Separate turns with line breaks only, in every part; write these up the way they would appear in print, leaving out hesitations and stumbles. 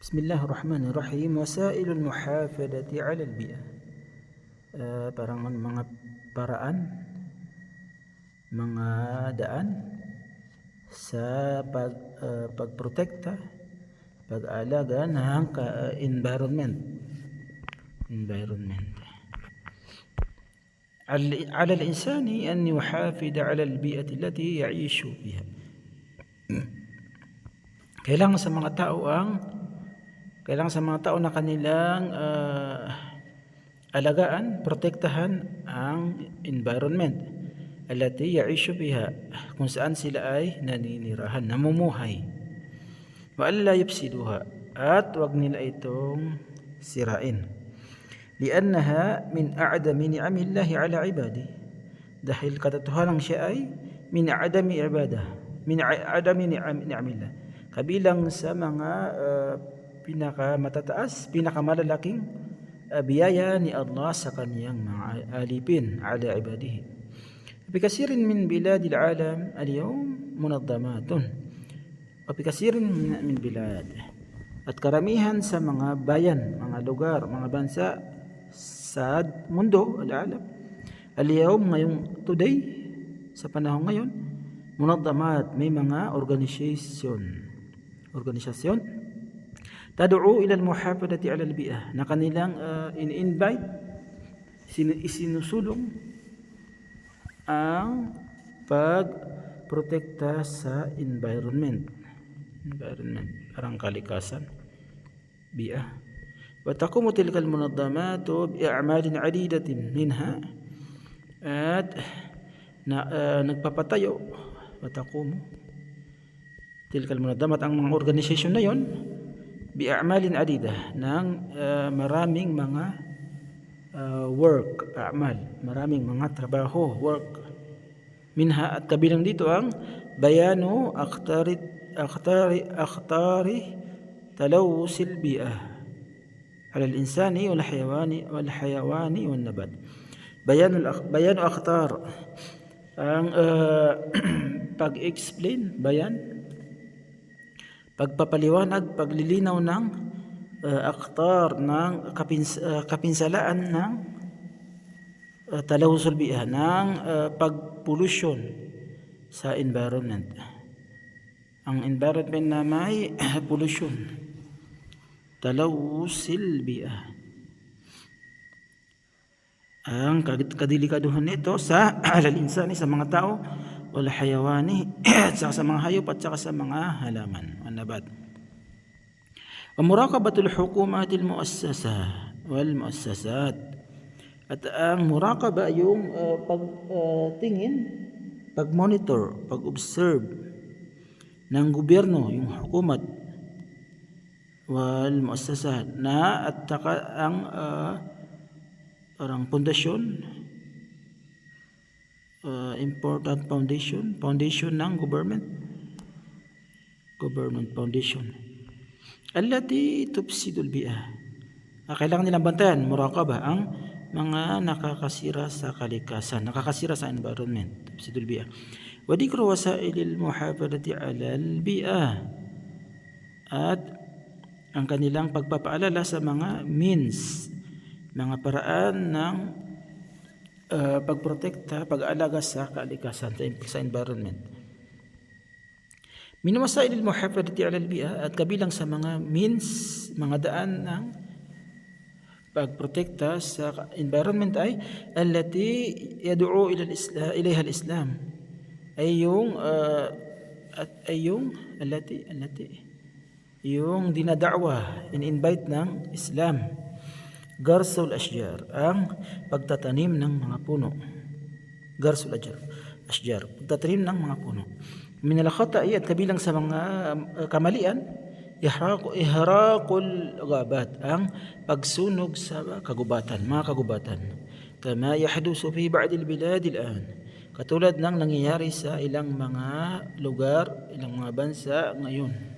Bismillahirrahmanirrahim. Wasailul muhafadati 'ala al-bi'ah. Parang mga paraan, mga daan sa pagprotekta, pag-aalaga ng environment. على الإنسان أن يحافظ على البيئة التي يعيش فيها. Kailangan sa mga tao na kanilang alagaan, protektahan ang environment allati ya'ishu biha, kung saan sila ay naninirahan, namumuhay. Wa alla yufsiduha, at wag nila itong sirain. Liannaha min a'dami ni'amillahi 'ala 'ibadi, dahil katotohanan siya ay min a'dami ni'amillah, kabilang sa mga pinakamatataas, pinakamalalaking biyaya ni Allah sa kaniyang mga alipin 'ala ibadihi. Bikasirin min biladil alam al-yawm munazzamatun, wa bikasirin min bilad, at karamihan sa mga bayan, mga lugar, mga bansa sa mundo, al-alam, al-yawm, ngayong today, sa panahon ngayon, munazzamat, may mga organisasyon tad'u ila al-muhafadati 'ala al-bi'ah, na kanilang in-invite, isinusulong ang pagprotekta sa environment, parang kalikasan, bi'ah. Wa taqumu tilka al-munazzamat bi'a'malin 'adidatin minha, at nagpapatayo, wa taqumu tilka al-munazzamat, ang mga organisasyon na yon, bi'a'malin 'adidah, ng maraming mga work, a'mal, maraming mga trabaho, work. Minha, at kabilang dito ang bayanu akhtari talawusil bi'ah 'ala al-insani wal hayawani wan nabat. Bayanu akhtar, ang pag-explain, pagpapaliwanag, paglilinaw ng akhtar, ng kapinsalaan ng talawusul bi'ah, ng pagpollution sa environment. Ang environment na may pollution, talawusil bi'ah. Ang kadilikaduhan nito sa al-insani, sa mga tao, wal hayawani, at saka sa mga hayop, at saka sa mga halaman, nabat. Wa muraqabatul hukumatil wal muassasat, at ang muraqaba, yung pagtingin, pag-monitor, pag-observe ng gobyerno, yung hukumat, wal muassasat, na at saka ang parang pundasyon, important foundation ng government foundation, allati tufsidul bi'ah. Kailangan nilang bantayan, muraqaba, ang mga nakakasira sa kalikasan, nakakasira sa environment, tufsidul bi'ah. Wa dhikru wasailil muhafadati 'ala al-bi'ah, at ang kanilang pagpapaalala sa mga means, mga paraan ng pagprotekta, pag-aalaga sa kalikasan, sa environment. Min wasailil muhafadati 'ala al-bi'ah, at kabilang sa mga means, mga daan ng pagprotekta sa environment ay allati yad'u ila ilayha al-islam, ay yung yung dinada'wa, in-invite ng Islam. Garsul ashjar, ang pagtatanim ng mga puno. Garsul ashjar, pagtatanim ng mga puno. Min al-khata'i, at kabilang sa mga kamalian, ihraqul ghabat, ang pagsunog sa kagubatan, mga kagubatan. Kama yahdusu fi ba'd al-bilad al-an, katulad ng nangyayari sa ilang mga lugar, ilang mga bansa ngayon.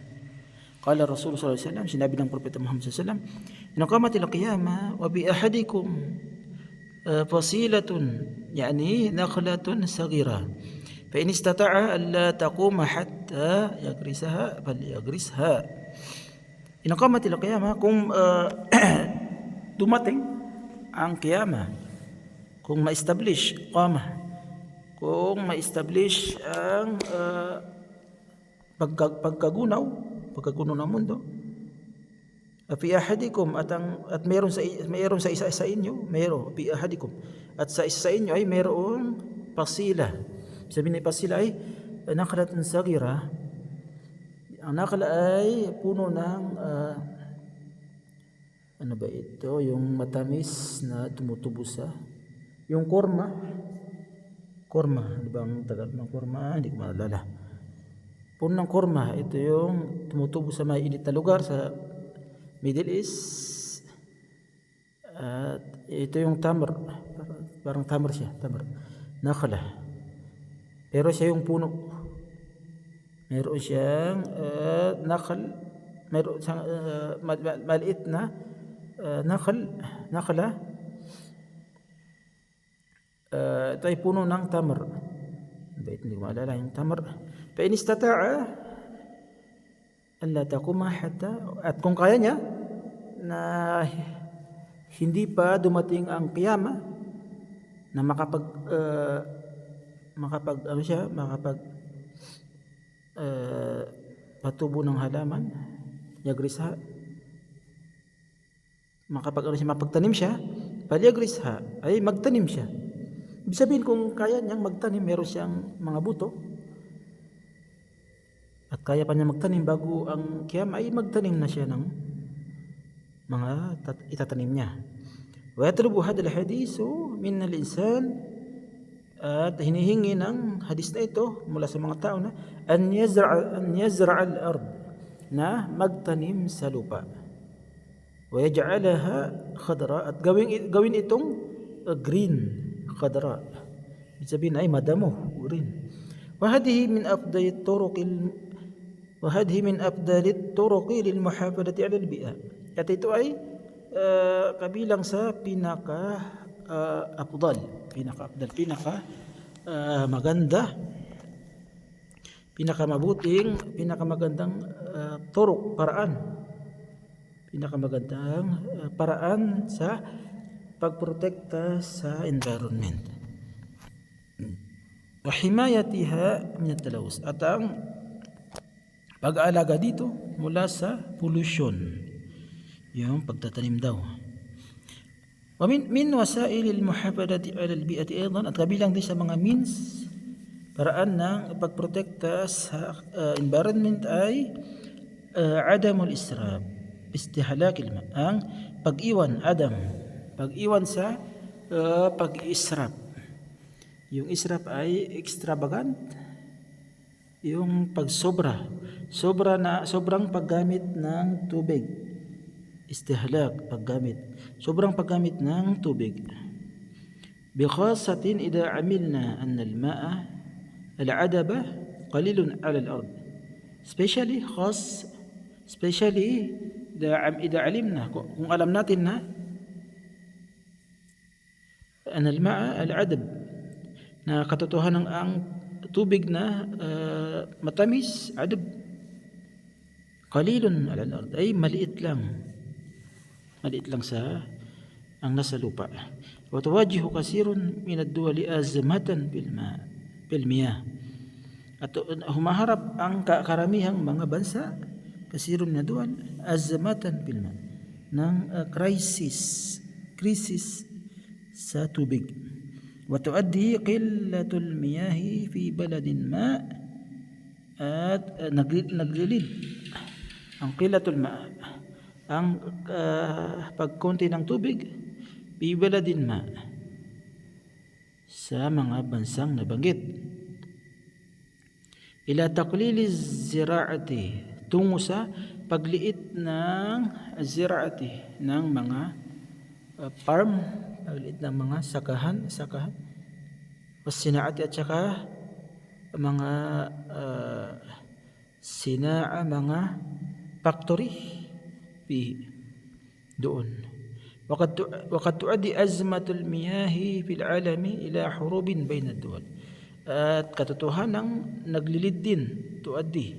Qala Rasul sallallahu alaihi wasallam, sinabi ng Propeta Muhammad sallallahu alaihi wasallam, in qamatil qiyamah wa bi ahadikum fasilatun, yani nakhlatun saghira, fa in istata'a alla taquma hatta yagrisaha falyagrisha, in qamatil qiyamah, kung dumating ang qiyamah, kung ma-establish qamah, kung ma-establish ang pagkagunaw ng mundo, fi ahadikum, at mayroon sa isa sa inyo, mayroon fi ahadikum, at sa isa sa inyo ay mayroong pasila. Sabihin na pasila ay naklatun sagira. Ang nakla ay puno ng ano ba ito, yung matamis na tumutubo sa yung korma, di ba ang tagal ng korma? Hindi ko maalala. Puno ng korma, ito yung tumutubo sa may init na lugar sa Middle East. At ito yung tamar, parang tamar siya, nakla. Pero siya yung puno. Meron siyang meron siyang maliit na nakla. Ito ay puno ng tamar. Hindi ko maalala yung tamar. Fa in istata'a an la taquma hatta, at kung kaya niya na hindi pa dumating ang qiyamah, na makapag patubo ng halaman, yagrisha, mapagtanim siya, palyagrisha, ay magtanim siya. Ibig sabihin, kung kaya niyang magtanim, meron siyang mga buto, at kaya pa niya magtanim bago ang qiyamah, ay magtanim na siya ng mga itatanim niya. Wa yatlubu hadal hadisu min al-insan, at hinihingi ng hadis na ito mula sa mga tao na an yazra al-ard, na magtanim sa lupa, wa yaj'alaha khadra, at gawin itong green, khadra, ibig sabihin ay madamo, green. Wa hadhihi min afdalit turuqi lil muhafadati 'ala al-bi'a, at ito ay kabilang sa pinaka maganda, pinakamagandang paraan sa pagprotekta sa environment, wa himayatiha min at-talawus, at ang pag-aalaga dito mula sa pollution, yung pagtatanim daw. Wa min wasail al-muhafadati 'ala al-bi'ati aydan, at kabilang din sa mga means, paraan ng pagprotekta sa environment ay adamul israf, istihlak al-ma, ang pag-iwan sa pag-israf. Yung israf ay extravagant, yung sobrang paggamit ng tubig, istihlak, sobrang paggamit ng tubig. Bikhasatin idha amilna anna al-ma'a al-'adaba qalilun 'ala al-ard, especially idha alimna, kung alam natin na anna al-ma'a al-'adab, na katotohanan ang tubig na matamis, adab, qalilun 'ala al-ard, ay maliit lang sa ang nasa lupa. Wa tuwajihu kasirun min ad-duwali azmatan bil miyah, at humaharap ang karamihang mga bansa, kasirun min ad-duwal, azmatan bil ma, ng crisis sa tubig. Wa tuaddi qillatul miyahi fi baladin ma, at naglilid ang qillatul ma, ang pagkunti ng tubig, fi baladin ma, sa mga bansang nabanggit, ila taqlili ziraati, tungo sa pagliit ng ziraati, ng mga farm, pagliit ng mga sakahan, wasinaati, at saka mga sinaa, mga factory doon. Waqad tuaddi azmatul miyahi fil alami ila hurubin bayna ad-duwal, at katotohanang naglilid din, tuaddi,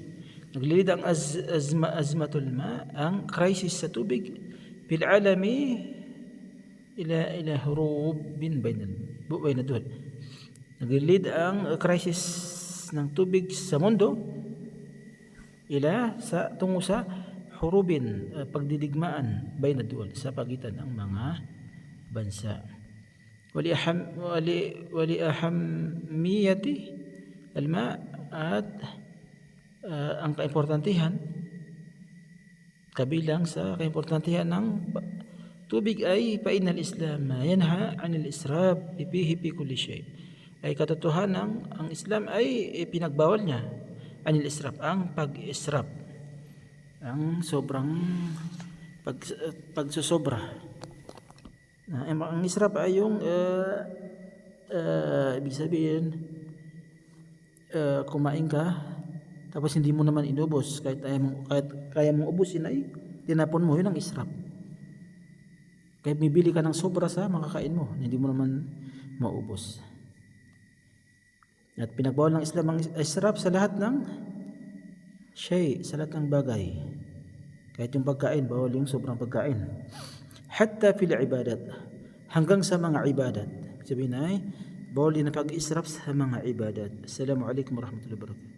Naglilid ang azmatul ma, ang crisis sa tubig, fil alami ila hurubin bayna dul. Naglilid ang crisis ng tubig sa mundo tungo sa hurubin, pagdidigmaan bayna dul, sa pagitan ng mga bansa. Wali ahammiyati alma, at ang kaimportantihan, kabilang sa kaimportantihan ng tubig ay painal Islam yanha anil israf fihi fi kulli shay, ay katotohanan ang Islam ay pinagbawal niya anil israf, ang pag-israf, ang sobrang pagsusobra. Ang israf ay yung ibig sabihin, kumain ka tapos hindi mo naman inubos, kahit kaya mong ubusin ay tinapon mo, yun ang israf. Kahit bibili ka ng sobra sa makakain mo, hindi mo naman maubos. At pinagbawal ng Islam ang israf sa lahat ng sa lahat ng bagay. Kahit yung pagkain, bawal yung sobrang pagkain. Hatta fil ibadat, hanggang sa mga ibadat. Sabihin ay bawal din ang pag-israf sa mga ibadat. Assalamualaikum warahmatullahi wabarakatuh.